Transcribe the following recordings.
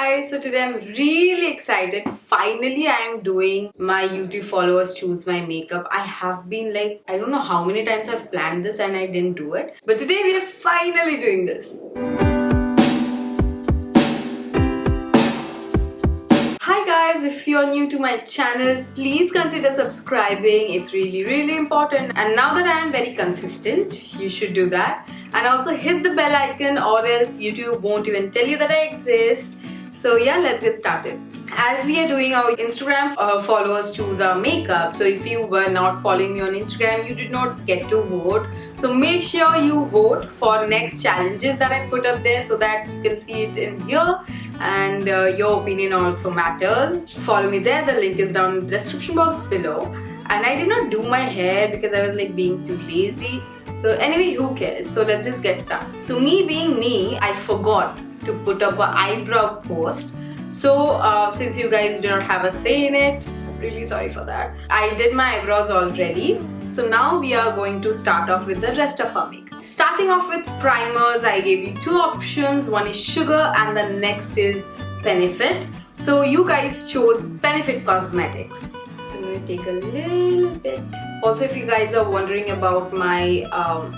guys, so today I'm really excited. Finally I am doing my YouTube followers choose my makeup. I have been like, I don't know how many times I've planned this and I didn't do it. But today we are finally doing this. Hi guys, if you're new to my channel, please consider subscribing. It's really important. And now that I am very consistent, you should do that. And also hit the bell icon or else YouTube won't even tell you that I exist. So yeah, let's get started. As we are doing our Instagram followers choose our makeup, so if you were not following me on Instagram, you did not get to vote. So make sure you vote for next challenges that I put up there so that you can see it in here, and your opinion also matters. Follow me there, the link is down in the description box below. And I did not do my hair because I was like being too lazy. So anyway, who cares? So let's just get started. So me being me, I forgot to put up an eyebrow post. So since you guys do not have a say in it, I'm really sorry for that. I did my eyebrows already. So now we are going to start off with the rest of our makeup. Starting off with primers, I gave you two options. One is Sugar and the next is Benefit. So you guys chose Benefit Cosmetics. So I'm going to take a little bit. Also, if you guys are wondering about my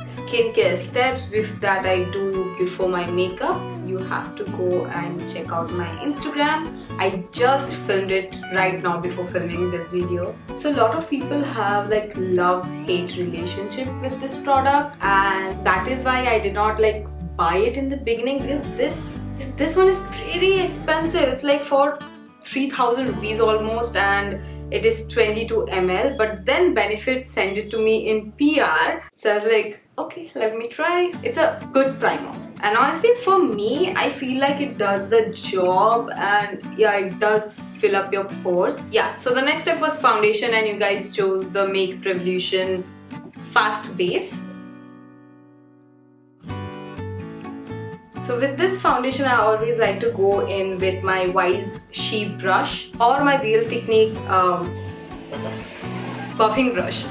skincare steps that I do before my makeup, you have to go and check out my Instagram. I just filmed it right now before filming this video. So a lot of people have like love-hate relationship with this product, and that is why I did not like buy it in the beginning, because this one is pretty expensive. It's like for 3,000 rupees almost, and it is 22 ml. But then Benefit sent it to me in PR, so I was like, okay, let me try. It's a good primer, and honestly for me, I feel like it does the job, and yeah, it does fill up your pores. Yeah, so the next step was foundation, and you guys chose the Makeup Revolution Fast Base. So with this foundation, I always like to go in with my Wise Sheep brush or my Real Technique buffing brush.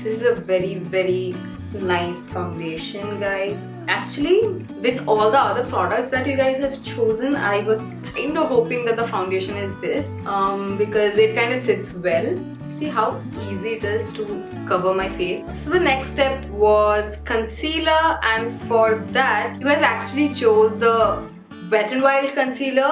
This is a very nice foundation, guys. Actually, with all the other products that you guys have chosen, I was kind of hoping that the foundation is this because it kind of sits well. See how easy it is to cover my face. So the next step was concealer, and for that you guys actually chose the Wet n Wild concealer,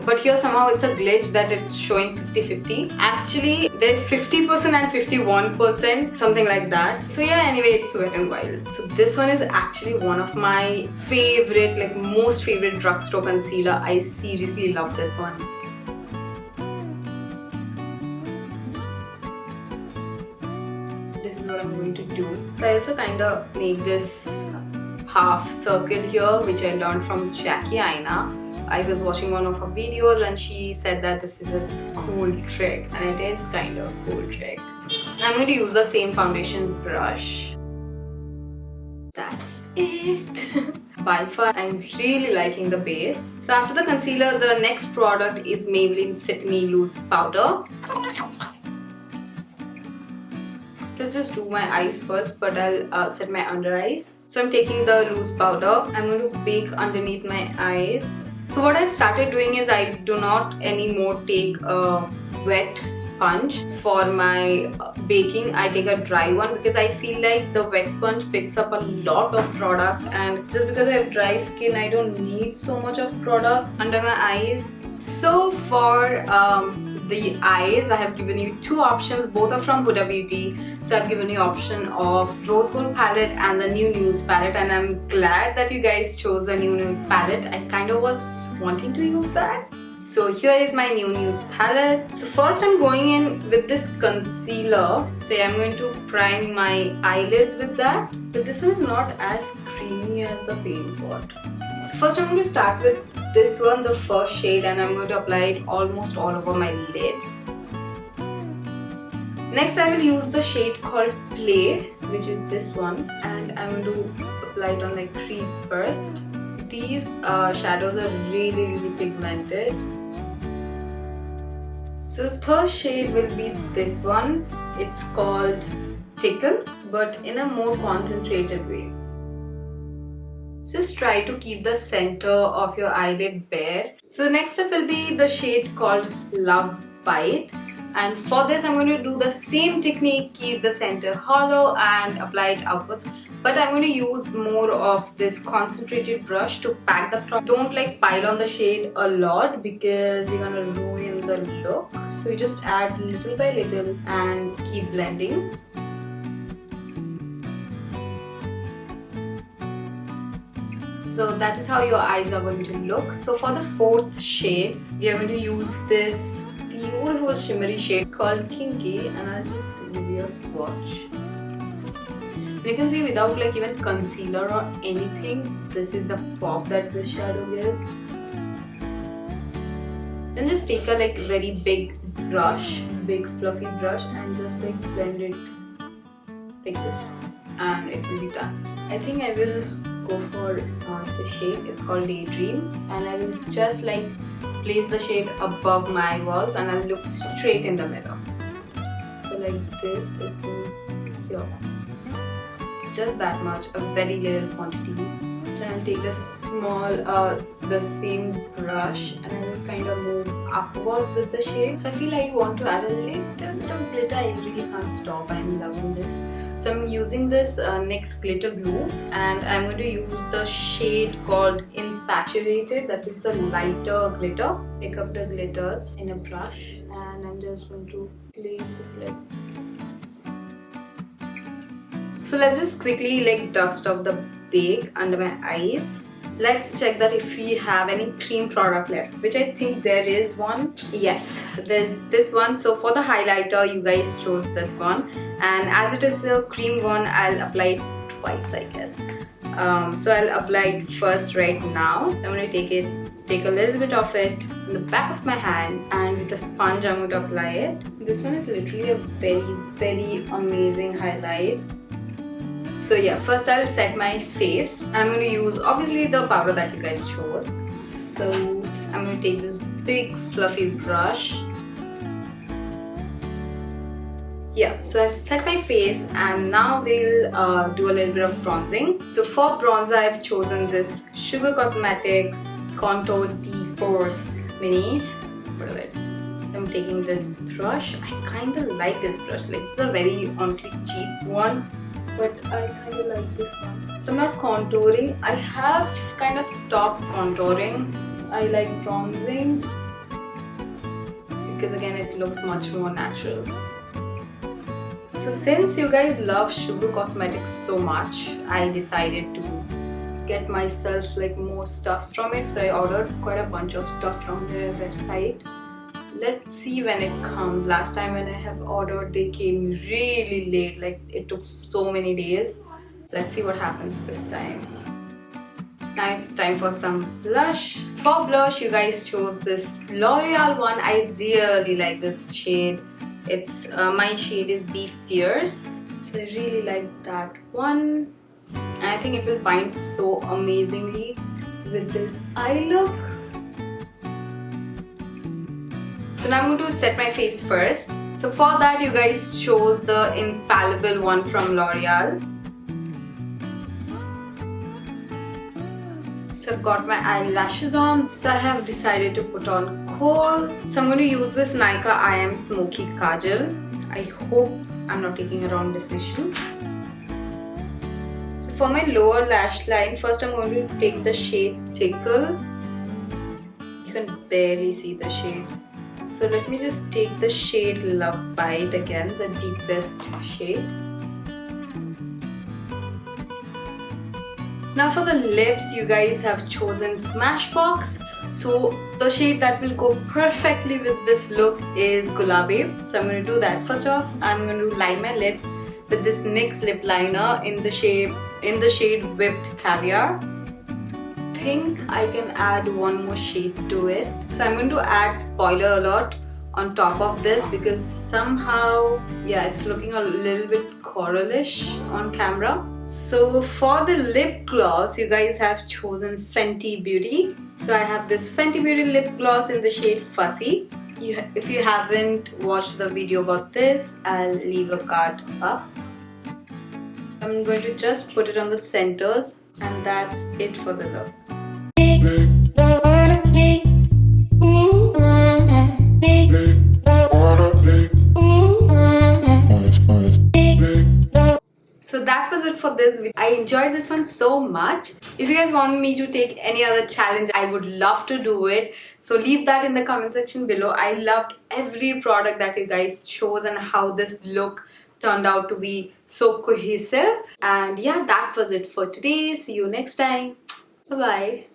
but here somehow it's a glitch that it's showing 50-50. Actually there's 50% and 51%, something like that. So yeah, anyway, it's Wet n Wild. So this one is actually one of my favorite, like most favorite drugstore concealer. I seriously love this one. What I'm going to do. So I also kind of make this half circle here, which I learned from Jackie Aina. I was watching one of her videos and she said that this is a cool trick, and it is kind of a cool trick. I'm going to use the same foundation brush. That's it. By far, I'm really liking the base. So after the concealer, the next product is Maybelline Fit Me Loose Powder. Let's just do my eyes first, but I'll set my under eyes. So I'm taking the loose powder. I'm going to bake underneath my eyes. So what I've started doing is I do not anymore take a wet sponge for my baking. I take a dry one because I feel like the wet sponge picks up a lot of product, and just because I have dry skin, I don't need so much of product under my eyes. So for the eyes, I have given you two options. Both are from Huda Beauty. So I've given you option of Rose Gold palette and the New Nudes palette, and I'm glad that you guys chose the New Nude palette. I kind of was wanting to use that. So here is my New Nude palette. So first I'm going in with this concealer. So yeah, I'm going to prime my eyelids with that. But this one is not as creamy as the Paint Pot. So first I'm going to start with this one, the first shade, and I'm going to apply it almost all over my lid. Next I will use the shade called Play, which is this one, and I'm going to apply it on my crease first. These shadows are really pigmented. So the third shade will be this one. It's called Tickle, but in a more concentrated way. Just try to keep the center of your eyelid bare. So the next step will be the shade called Love Bite. And for this I'm going to do the same technique, keep the center hollow and apply it outwards. But I'm going to use more of this concentrated brush to pack the product. Don't like pile on the shade a lot because you're going to ruin the look. So you just add little by little and keep blending. So that is how your eyes are going to look. So for the fourth shade, we are going to use this beautiful shimmery shade called Kinky, and I'll just give you a swatch. You can see without like even concealer or anything, this is the pop that the shadow gives. Then just take a like very big brush, big fluffy brush, and just like blend it like this, and it will be done. I think I will go for the shade. It's called Daydream, and I will just like place the shade above my eyeballs and I'll look straight in the mirror. So like this, it's in here. Just that much, a very little quantity. Then I'll take the small, the same brush, and I will kind of move upwards with the shade. So I feel like I want to add a little bit of glitter. I really can't stop. I'm loving this. So I'm using this NYX glitter glue, and I'm going to use the shade called Infatuated. That is the lighter glitter. Pick up the glitters in a brush, and I'm just going to place it like. So let's just quickly like dust off the bake under my eyes. Let's check that if we have any cream product left, which I think there is one. Yes, there's this one. So for the highlighter, you guys chose this one, and as it is a cream one, I'll apply it twice, I guess. So I'll apply it first right now. I'm going to take a little bit of it in the back of my hand, and with a sponge I'm going to apply it. This one is literally a very, very amazing highlight. So yeah, first I'll set my face, and I'm going to use obviously the powder that you guys chose. So I'm going to take this big fluffy brush. Yeah, so I've set my face, and now we'll do a little bit of bronzing. So for bronzer, I've chosen this Sugar Cosmetics Contour D-Force Mini. Whatever it's. I'm taking this brush. I kind of like this brush. Like it's a very honestly cheap one, but I kind of like this one. So I'm not contouring. I have kind of stopped contouring. I like bronzing because again it looks much more natural. So since you guys love Sugar Cosmetics so much, I decided to get myself like more stuffs from it. So I ordered quite a bunch of stuff from their website. Let's see when it comes. Last time when I have ordered, they came really late. Like it took so many days. Let's see what happens this time. Now it's time for some blush. For blush, you guys chose this L'Oreal one. I really like this shade. It's my shade is Be Fierce. So I really like that one. And I think it will bind so amazingly with this eye look. So now I'm going to set my face first. So for that, you guys chose the Infallible one from L'Oreal. So I've got my eyelashes on. So I have decided to put on kohl. So I'm going to use this Nykaa I Am Smoky Kajal. I hope I'm not taking a wrong decision. So for my lower lash line, first I'm going to take the shade Tickle. You can barely see the shade. So let me just take the shade Love Bite again, the deepest shade. Now for the lips, you guys have chosen Smashbox. So the shade that will go perfectly with this look is Gulabi. So I'm going to do that. First off, I'm going to line my lips with this NYX lip liner in the shade Whipped Caviar. I think I can add one more shade to it. So I'm going to add Spoiler Alert on top of this because somehow, yeah, it's looking a little bit coralish on camera. So for the lip gloss, you guys have chosen Fenty Beauty. So I have this Fenty Beauty lip gloss in the shade Fussy. If you haven't watched the video about this, I'll leave a card up. I'm going to just put it on the centers, and that's it for the look. So that was it for this video. I enjoyed this one so much. If you guys want me to take any other challenge, I would love to do it. So leave that in the comment section below. I loved every product that you guys chose and how this look turned out to be so cohesive. And yeah, that was it for today. See you next time. Bye bye.